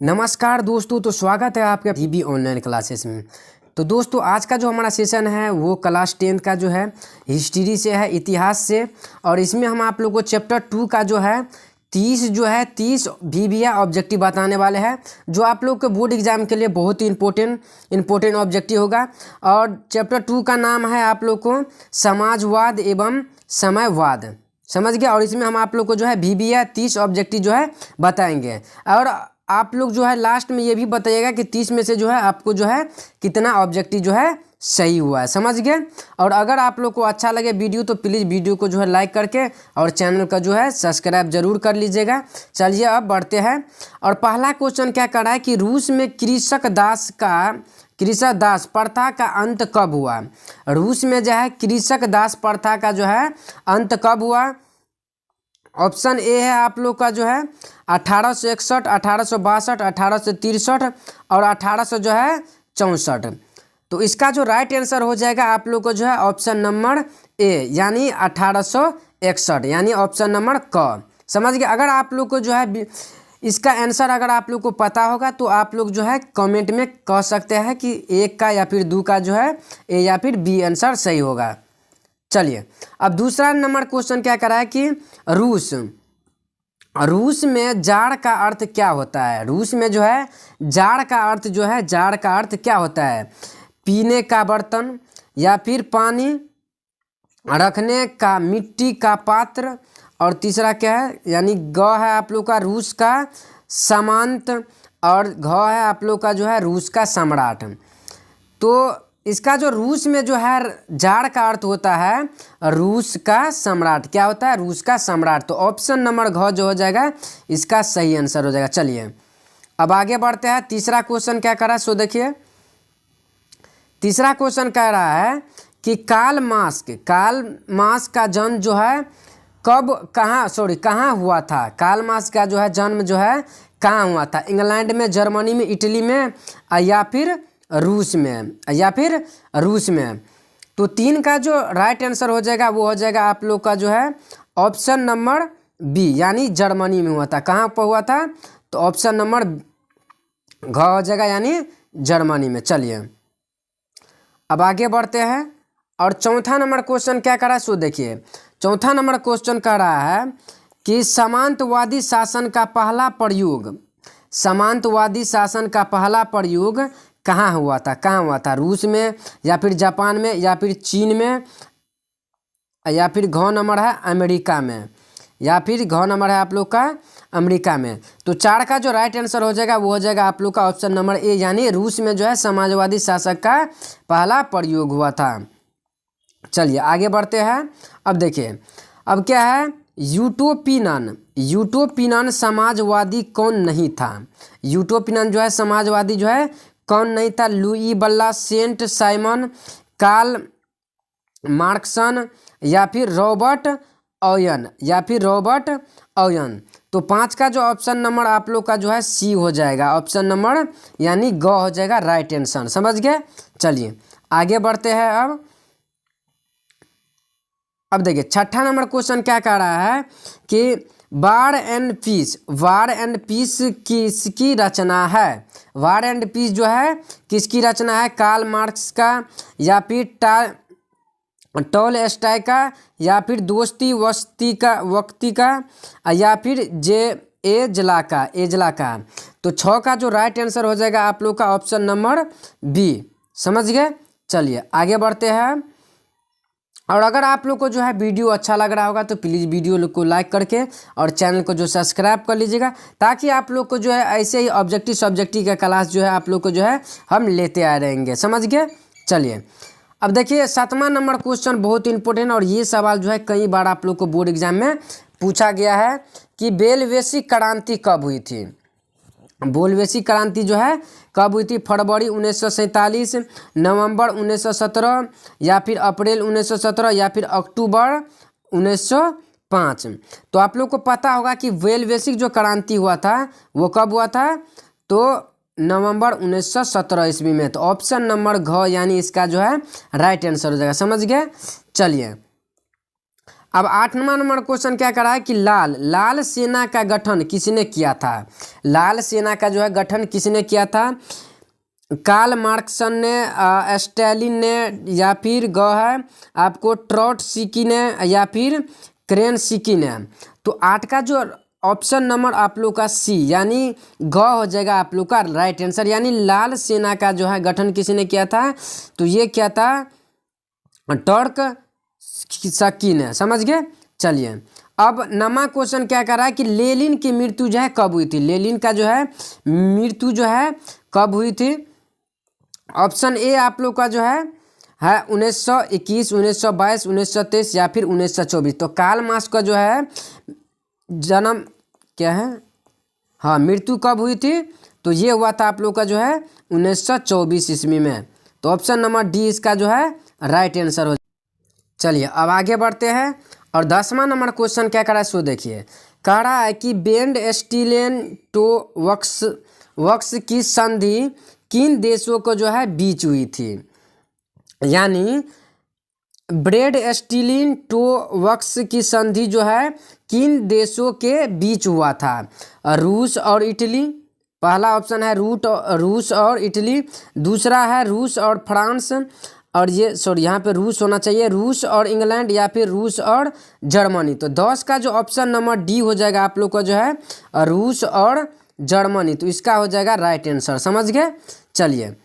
नमस्कार दोस्तों, तो स्वागत है आपके जीबी ऑनलाइन क्लासेस में। तो दोस्तों, आज का जो हमारा सेशन है वो क्लास 10 का जो है हिस्ट्री से है, इतिहास से। और इसमें हम आप लोगों को चैप्टर 2 का जो है 30 VBA ऑब्जेक्टिव बताने वाले हैं, जो आप लोग के बोर्ड एग्जाम के लिए बहुत ही इंपॉर्टेंट ऑब्जेक्टिव होगा। और चैप्टर 2 का नाम है आप लोग को समाजवाद एवं समयवाद, समझ गया। और इसमें हम आप लोग को जो है VBA 30 ऑब्जेक्टिव जो है बताएंगे। और आप लोग जो है लास्ट में ये भी बताइएगा कि 30 में से जो है आपको जो है कितना ऑब्जेक्टिव जो है सही हुआ है, समझ गए। और अगर आप लोग को अच्छा लगे वीडियो तो प्लीज़ वीडियो को जो है लाइक करके और चैनल का जो है सब्सक्राइब जरूर कर लीजिएगा। चलिए अब बढ़ते हैं। और पहला क्वेश्चन क्या कर रहा है कि रूस में कृषक दास प्रथा का अंत कब हुआ। रूस में जो है कृषक दास प्रथा का जो है अंत कब हुआ। ऑप्शन ए है आप लोग का जो है 1861, 1862, 1863 और 1800 जो है 64। तो इसका जो राइट आंसर हो जाएगा आप लोग को जो है ऑप्शन नंबर ए यानी 1861, यानी ऑप्शन नंबर क, समझ गए। अगर आप लोग को जो है इसका आंसर अगर आप लोग को पता होगा तो आप लोग जो है कमेंट में कह सकते हैं कि एक का या फिर दो का जो है ए या फिर बी आंसर सही होगा। चलिए अब दूसरा नंबर क्वेश्चन क्या करा है कि रूस में जाड़ का अर्थ क्या होता है। रूस में जो है जाड़ का अर्थ क्या होता है। पीने का बर्तन या फिर पानी रखने का मिट्टी का पात्र। और तीसरा क्या है, यानी ग है आप लोग का रूस का सामंत और घ है आप लोग का जो है रूस का सम्राट। तो इसका जो रूस में जो है जाड़ का अर्थ होता है रूस का सम्राट, क्या होता है, रूस का सम्राट। तो ऑप्शन नंबर घ जो हो जाएगा इसका सही आंसर हो जाएगा। चलिए अब आगे बढ़ते हैं। तीसरा क्वेश्चन क्या कर रहा है, सो देखिए। तीसरा क्वेश्चन कह रहा है कि कार्ल मार्क्स का जन्म जो है कहाँ हुआ था। कार्ल मार्क्स का जो है जन्म जो है कहाँ हुआ था। इंग्लैंड में, जर्मनी में, इटली में या फिर रूस में। तो 3 का जो राइट आंसर हो जाएगा वो हो जाएगा आप लोग का जो है ऑप्शन नंबर बी यानी जर्मनी में हुआ था। कहाँ पर हुआ था, तो ऑप्शन नंबर घ हो जाएगा यानी जर्मनी में। चलिए अब आगे बढ़ते हैं। और चौथा नंबर क्वेश्चन क्या कर रहा है, सो देखिए। चौथा नंबर क्वेश्चन कह रहा है कि सामंतवादी शासन का पहला प्रयोग कहाँ हुआ था। रूस में या फिर जापान में या फिर चीन में या फिर घ नंबर है अमेरिका में, आप लोग का अमेरिका में। तो 4 का जो राइट आंसर हो जाएगा वो हो जाएगा आप लोग का ऑप्शन नंबर ए यानी रूस में जो है समाजवादी शासक का पहला प्रयोग हुआ था। चलिए आगे बढ़ते हैं। अब देखिए अब क्या है, यूटोपियन समाजवादी कौन नहीं था। यूटोपियन जो है समाजवादी जो है कौन नहीं था। लुई बल्ला, सेंट साइमन, कार्ल मार्क्सन या फिर रॉबर्ट ओयन। तो 5 का जो ऑप्शन नंबर आप लोग का जो है सी हो जाएगा, ऑप्शन नंबर यानी ग हो जाएगा राइट आंसर, समझ गए। चलिए आगे बढ़ते हैं। अब देखिए छठा नंबर क्वेश्चन क्या कह रहा है कि वार एंड पीस किसकी रचना है। वार एंड पीस जो है किसकी रचना है। कार्ल मार्क्स का या फिर टॉलस्टॉय का या फिर दोस्ती वक्ती का या फिर एजला का। तो 6 का जो राइट आंसर हो जाएगा आप लोग का ऑप्शन नंबर बी, समझ गए। चलिए आगे बढ़ते हैं। और अगर आप लोग को जो है वीडियो अच्छा लग रहा होगा तो प्लीज़ वीडियो को लाइक करके और चैनल को जो सब्सक्राइब कर लीजिएगा, ताकि आप लोग को जो है ऐसे ही ऑब्जेक्टिव सब्जेक्टिव का क्लास जो है आप लोग को जो है हम लेते आ रहेंगे, समझ गए। चलिए अब देखिए 7वां नंबर क्वेश्चन बहुत इंपॉर्टेंट, और ये सवाल जो है कई बार आप लोग को बोर्ड एग्जाम में पूछा गया है कि बेलवेसिक क्रांति कब हुई थी। बेलवेसिक क्रांति जो है कब हुई थी। फरवरी 1947, नवंबर 1917 या फिर अप्रैल 1917 या फिर अक्टूबर 1905। तो आप लोग को पता होगा कि बेलवेसिक जो क्रांति हुआ था वो कब हुआ था, तो नवंबर 1917 ईस्वी में। तो ऑप्शन नंबर घ यानी इसका जो है राइट आंसर हो जाएगा, समझ गए। चलिए अब 8वां नंबर क्वेश्चन क्या करा है कि लाल सेना का गठन किसने किया था। लाल सेना का जो है गठन किसने किया था। कार्ल मार्क्सन ने, स्टालिन ने, या फिर ग है आपको ट्रॉटस्की ने, या फिर केरेन्स्की ने। तो 8 का जो ऑप्शन नंबर आप लोग का सी यानी ग हो जाएगा आप लोग का राइट आंसर। यानी लाल सेना का जो है गठन किसने किया था, तो ये क्या था, ट्रॉटस्की ने। समझ गए। चलिए अब 9वां क्वेश्चन क्या कर रहा है कि लेनिन की मृत्यु जो है कब हुई थी। लेनिन का जो है मृत्यु जो है कब हुई थी। ऑप्शन ए आप लोग का जो है 1921, 1922, 1923 या फिर 1924। तो कार्ल मार्क्स का जो है जन्म क्या है, हाँ मृत्यु कब हुई थी, तो ये हुआ था आप लोग का जो है 1924 ईस्वी में। तो ऑप्शन नंबर डी इसका जो है राइट आंसर हो। चलिए अब आगे बढ़ते हैं और 10वां नंबर क्वेश्चन क्या करा है सो देखिए। कह रहा है कि बेंड स्टीलेन टो वक्स की संधि किन देशों को जो है बीच हुई थी। यानी ब्रेड स्टीलिन टो वक्स की संधि जो है किन देशों के बीच हुआ था। रूस और इटली, पहला ऑप्शन है रूस और इटली। दूसरा है रूस और फ्रांस, और ये सॉरी यहाँ पे रूस होना चाहिए, रूस और इंग्लैंड, या फिर रूस और जर्मनी। तो 10 का जो ऑप्शन नंबर डी हो जाएगा आप लोग का जो है रूस और जर्मनी। तो इसका हो जाएगा राइट आंसर। समझ गए। चलिए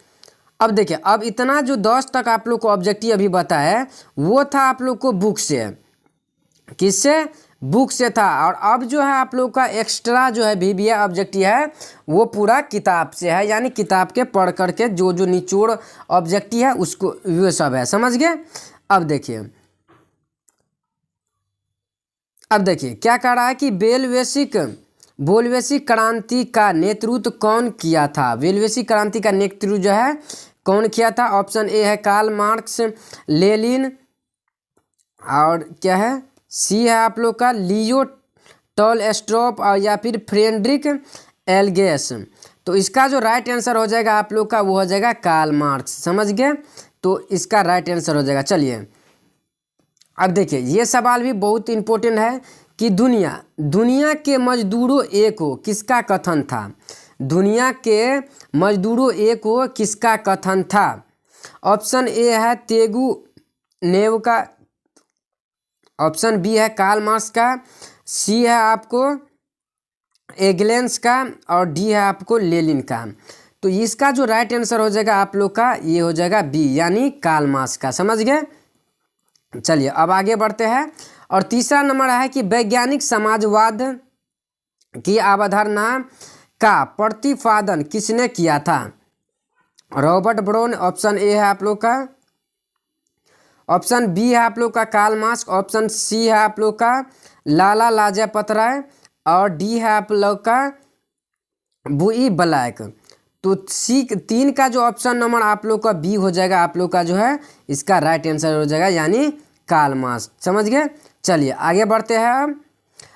अब देखिए, अब इतना जो 10 तक आप लोग को ऑब्जेक्टिव अभी बताया वो था आप लोग को बुक से, किससे, बुक से था। और अब जो है आप लोग का एक्स्ट्रा जो है VBA ऑब्जेक्टिव है वो पूरा किताब से है। यानी किताब के पढ़ करके जो जो निचोड़ ऑब्जेक्टिव है उसको वो सब है। समझ गए। अब देखिए क्या कह रहा है कि बोल्शेविक क्रांति का नेतृत्व कौन किया था। बोल्शेविक क्रांति का नेतृत्व जो है कौन किया था। ऑप्शन ए है कार्ल मार्क्स, लेनिन, और क्या है सी है आप लोग का लियो टॉलस्टॉय, और या फिर फ्रेडरिक एंगेल्स। तो इसका जो राइट आंसर हो जाएगा आप लोग का वो हो जाएगा कार्ल मार्क्स। समझ गए। तो इसका राइट आंसर हो जाएगा। चलिए अब देखिए ये सवाल भी बहुत इंपॉर्टेंट है कि दुनिया के मजदूरों एक हो किसका कथन था। दुनिया के मजदूरों एक हो किसका कथन था। ऑप्शन ए है तेगुनेव का, ऑप्शन बी है कार्ल मार्क्स का, सी है आपको एंगेल्स का, और डी है आपको लेनिन का। तो इसका जो राइट आंसर हो जाएगा आप लोग का ये हो जाएगा बी यानी कार्ल मार्क्स का। समझ गए। चलिए अब आगे बढ़ते हैं और तीसरा नंबर है कि वैज्ञानिक समाजवाद की अवधारणा का प्रतिपादन किसने किया था। रॉबर्ट ब्राउन, ऑप्शन ए है आप लोग का, ऑप्शन बी है आप लोग का कार्ल मार्क्स, ऑप्शन सी है आप लोग का लाला लाजपत राय, और डी है आप लोग का बुई ब्लैक। तो सी 3 का जो ऑप्शन नंबर आप लोग का बी हो जाएगा आप लोग का जो है इसका राइट आंसर हो जाएगा यानी कार्ल मार्क्स। समझ गए। चलिए आगे बढ़ते हैं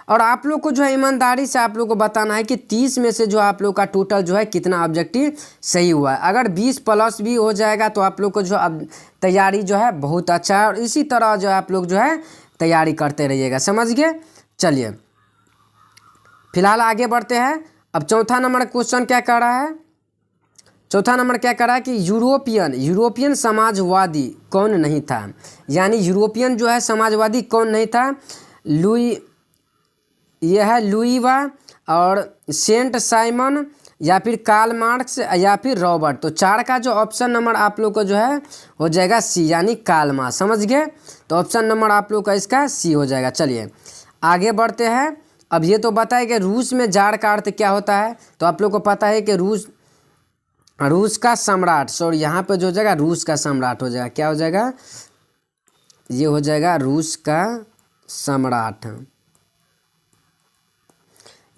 और आप लोग को जो है ईमानदारी से आप लोग को बताना है कि 30 में से जो आप लोग का टोटल जो है कितना ऑब्जेक्टिव सही हुआ है। अगर 20 प्लस भी हो जाएगा तो आप लोग को जो अब तैयारी जो है बहुत अच्छा है, और इसी तरह जो आप लोग जो है तैयारी करते रहिएगा। समझ गए। चलिए फिलहाल आगे बढ़ते हैं। अब चौथा नंबर क्वेश्चन क्या कर रहा है, चौथा नंबर क्या कर रहा है कि यूरोपियन समाजवादी कौन नहीं था। यानी यूरोपियन जो है समाजवादी कौन नहीं था। यह है लुईवा और सेंट साइमन, या फिर कार्ल मार्क्स, या फिर रॉबर्ट। तो 4 का जो ऑप्शन नंबर आप लोग को जो है हो जाएगा सी यानी कार्ल मार्क्स। समझ गए। तो ऑप्शन नंबर आप लोग का इसका सी हो जाएगा। चलिए आगे बढ़ते हैं। अब ये तो बताए कि रूस में जार का अर्थ क्या होता है। तो आप लोग को पता है कि रूस का सम्राट, सॉरी यहाँ पे जो हो जाएगा रूस का सम्राट हो जाएगा। क्या हो जाएगा, ये हो जाएगा रूस का सम्राट।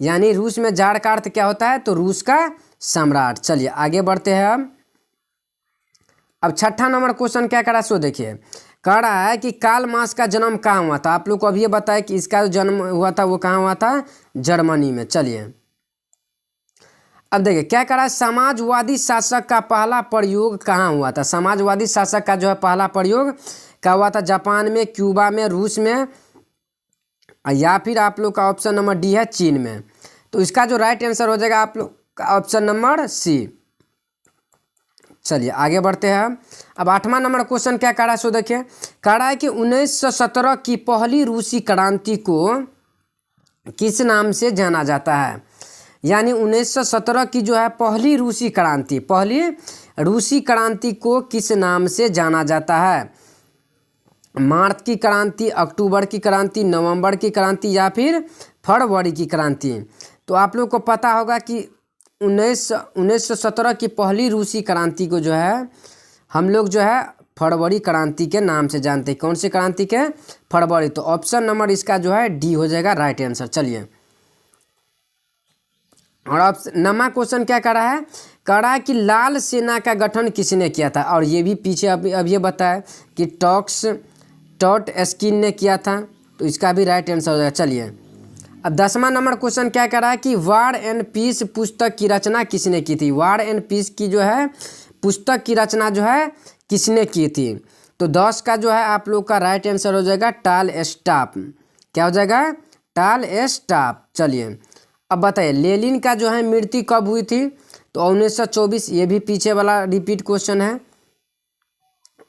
यानी रूस में जार का अर्थ क्या होता है, तो रूस का सम्राट। चलिए आगे बढ़ते हैं। अब छठा नंबर क्वेश्चन क्या करा सो देखिए। कह रहा है कि कार्ल मार्क्स का जन्म कहाँ हुआ था। आप लोग को अभी ये बताया कि इसका जो जन्म हुआ था वो कहाँ हुआ था, जर्मनी में। चलिए अब देखिए क्या कह रहा है, समाजवादी शासक का पहला प्रयोग कहाँ हुआ था। समाजवादी शासक का जो है पहला प्रयोग क्या हुआ था, जापान में, क्यूबा में, रूस में, या फिर आप लोग का ऑप्शन नंबर डी है चीन में। तो इसका जो राइट आंसर हो जाएगा आप लोग का ऑप्शन नंबर सी। चलिए आगे बढ़ते हैं। अब 8वां नंबर क्वेश्चन क्या कह रहा है, सो देखिए कह रहा है कि 1917 की पहली रूसी क्रांति को किस नाम से जाना जाता है। यानी 1917 की जो है पहली रूसी क्रांति को किस नाम से जाना जाता है। मार्च की क्रांति, अक्टूबर की क्रांति, नवंबर की क्रांति या फिर फरवरी की क्रांति। तो आप लोग को पता होगा कि 1917 की पहली रूसी क्रांति को जो है हम लोग जो है फरवरी क्रांति के नाम से जानते हैं। कौन सी क्रांति के? फरवरी। तो ऑप्शन नंबर इसका जो है डी हो जाएगा राइट आंसर। चलिए और अब नवा क्वेश्चन क्या कर रहा है, कह रहा है कि लाल सेना का गठन किसने किया था। और ये भी पीछे अब ये बताया कि टॉट एस्किन ने किया था। तो इसका भी राइट आंसर हो जाएगा। चलिए अब 10वां नंबर क्वेश्चन क्या कर रहा है कि वार एंड पीस पुस्तक की रचना किसने की थी। वार एंड पीस की जो है पुस्तक की रचना जो है किसने की थी। तो 10 का जो है आप लोग का राइट आंसर हो जाएगा टॉलस्टॉय। क्या हो जाएगा? टॉलस्टॉय। चलिए अब बताइए लेनिन का जो है मृत्यु कब हुई थी। तो 1924। ये भी पीछे वाला रिपीट क्वेश्चन है।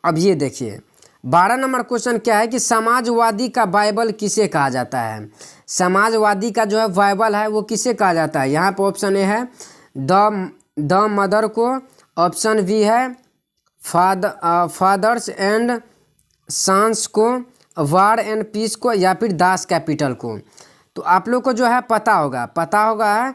अब ये देखिए 12 नंबर क्वेश्चन क्या है कि समाजवादी का बाइबल किसे कहा जाता है। समाजवादी का जो है बाइबल है वो किसे कहा जाता है। यहाँ पर ऑप्शन ए है द मदर को, ऑप्शन बी है फादर्स एंड सन्स को, वार एंड पीस को या फिर दास कैपिटल को। तो आप लोग को जो है पता होगा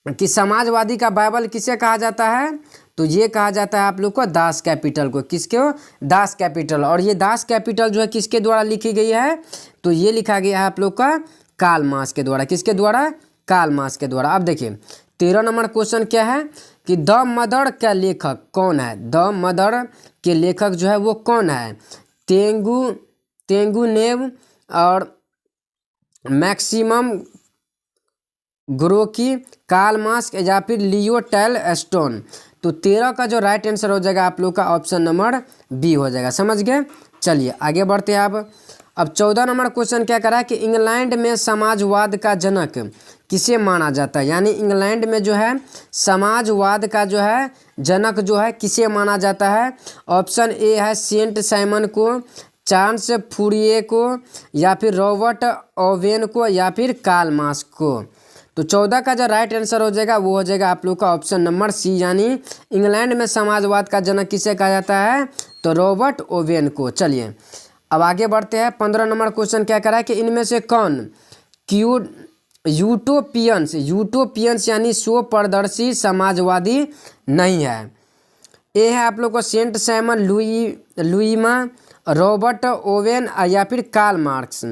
कि समाजवादी का बाइबल किसे कहा जाता है। तो ये कहा जाता है आप लोग को दास कैपिटल को। किसके हो? Das Kapital. और ये दास कैपिटल जो है किसके द्वारा लिखी गई है। तो ये लिखा गया है आप लोग का कार्ल मार्क्स के द्वारा। किसके द्वारा? कार्ल मार्क्स के द्वारा। अब देखिए 13 नंबर क्वेश्चन क्या है कि द मदर का लेखक कौन है। द मदर के लेखक जो है वो कौन है। तेंगुनेव और मैक्सिमम गोर्की, कार्ल मार्क्स या फिर लियो टॉलस्टॉय। तो 13 का जो राइट आंसर हो जाएगा आप लोग का ऑप्शन नंबर बी हो जाएगा। समझ गए। चलिए आगे बढ़ते हैं। अब 14 नंबर क्वेश्चन क्या करा है कि इंग्लैंड में समाजवाद का जनक किसे माना जाता है। यानी इंग्लैंड में जो है समाजवाद का जो है जनक जो है किसे माना जाता है। ऑप्शन ए है सेंट साइमन को, चार्ल्स फूरिये को या फिर रॉबर्ट ओवेन को या फिर कार्ल मार्क्स को। तो 14 का जो राइट आंसर हो जाएगा वो हो जाएगा आप लोग का ऑप्शन नंबर सी। यानी इंग्लैंड में समाजवाद का जनक किसे कहा जाता है। तो रॉबर्ट ओवेन को। चलिए अब आगे बढ़ते हैं। 15 नंबर क्वेश्चन क्या करा है कि इनमें से कौन यूटोपियंस यानी स्वप्रदर्शी समाजवादी नहीं है। ए है आप लोग को सेंट साइमन, लुईमा, रॉबर्ट ओवेन या फिर कार्ल मार्क्स।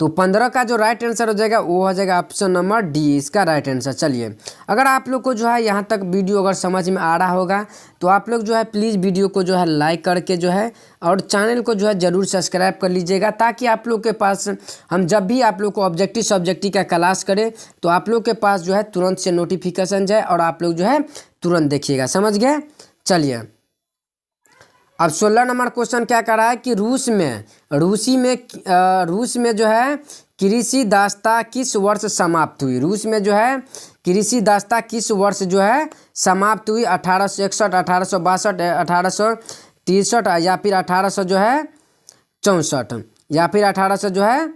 तो 15 का जो राइट आंसर हो जाएगा वो हो जाएगा ऑप्शन नंबर डी, इसका राइट आंसर। चलिए अगर आप लोग को जो है यहाँ तक वीडियो अगर समझ में आ रहा होगा तो आप लोग जो है प्लीज़ वीडियो को जो है लाइक करके जो है और चैनल को जो है ज़रूर सब्सक्राइब कर लीजिएगा, ताकि आप लोग के पास हम जब भी आप लोग को ऑब्जेक्टिव सब्जेक्टिव का क्लास करें तो आप लोग के पास जो है तुरंत से नोटिफिकेशन जाए और आप लोग जो है तुरंत देखिएगा। समझ गए। चलिए अब 16 नंबर क्वेश्चन क्या कर रहा है कि रूस में जो है कृषि दास्ता किस वर्ष समाप्त हुई। रूस में जो है कृषि दास्ता किस वर्ष जो है समाप्त हुई। 1861, 1862, 1863 या फिर 1800 जो है 64 या फिर 1800 जो है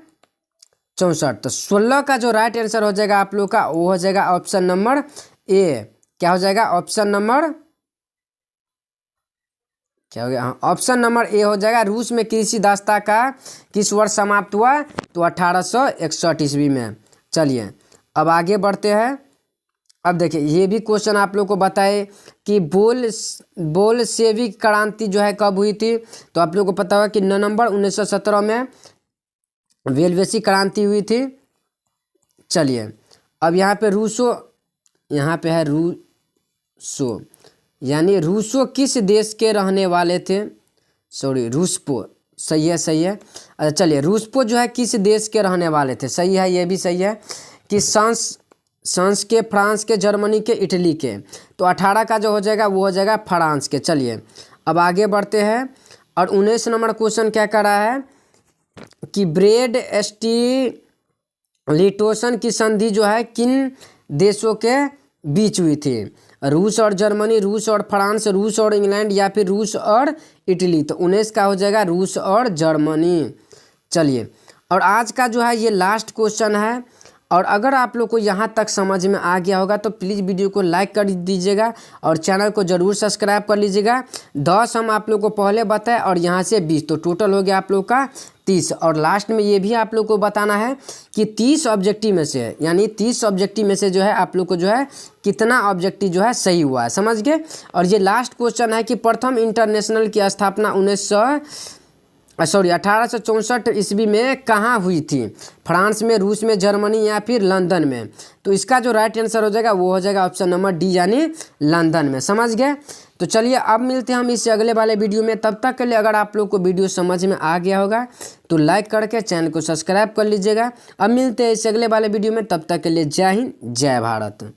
64। तो 16 का जो राइट आंसर हो जाएगा आप लोग का वो हो जाएगा ऑप्शन नंबर ए। क्या हो जाएगा? ऑप्शन नंबर क्या हो गया? हाँ ऑप्शन नंबर ए हो जाएगा। रूस में कृषि दास्ता का किस वर्ष समाप्त हुआ। तो 1861 ईस्वी में। चलिए अब आगे बढ़ते हैं। अब देखिए ये भी क्वेश्चन आप लोग को बताए कि बोल्शेविक क्रांति जो है कब हुई थी। तो आप लोग को पता होगा कि नवंबर 1917 में वेल्वेसी क्रांति हुई थी। चलिए अब यहाँ पे है रूसो यानी रूसो किस देश के रहने वाले थे। रूसपो। सही है। अच्छा चलिए रूसपो जो है किस देश के रहने वाले थे। सही है, ये भी सही है कि सांस के, फ्रांस के, जर्मनी के, इटली के। तो 18 का जो हो जाएगा वो हो जाएगा फ्रांस के। चलिए अब आगे बढ़ते हैं और 19 नंबर क्वेश्चन क्या कर रहा है कि ब्रेड स्टिलिटोसन की संधि जो है किन देशों के बीच हुई थी? रूस और जर्मनी, रूस और फ्रांस, रूस और इंग्लैंड या फिर रूस और इटली। तो 19 का हो जाएगा रूस और जर्मनी। चलिए, और आज का जो है ये लास्ट क्वेश्चन है, और अगर आप लोग को यहाँ तक समझ में आ गया होगा तो प्लीज़ वीडियो को लाइक कर दीजिएगा और चैनल को ज़रूर सब्सक्राइब कर लीजिएगा। 10 हम आप लोग को पहले बताए और यहाँ से 20, तो टोटल हो गया आप लोग का 30। और लास्ट में ये भी आप लोग को बताना है कि 30 ऑब्जेक्टिव में से, यानी 30 ऑब्जेक्टिव में से जो है आप लोग को जो है कितना ऑब्जेक्टिव जो है सही हुआ है, समझ गए। और ये लास्ट क्वेश्चन है कि प्रथम इंटरनेशनल की स्थापना 1864 ईस्वी में कहाँ हुई थी? फ्रांस में, रूस में, जर्मनी या फिर लंदन में? तो इसका जो राइट आंसर हो जाएगा वो हो जाएगा ऑप्शन नंबर डी, यानी लंदन में, समझ गए। तो चलिए अब मिलते हैं हम इससे अगले वाले वीडियो में। तब तक के लिए अगर आप लोग को वीडियो समझ में आ गया होगा तो लाइक करके चैनल को सब्सक्राइब कर लीजिएगा। अब मिलते हैं इससे अगले वाले वीडियो में, तब तक के लिए जय हिंद, जय भारत।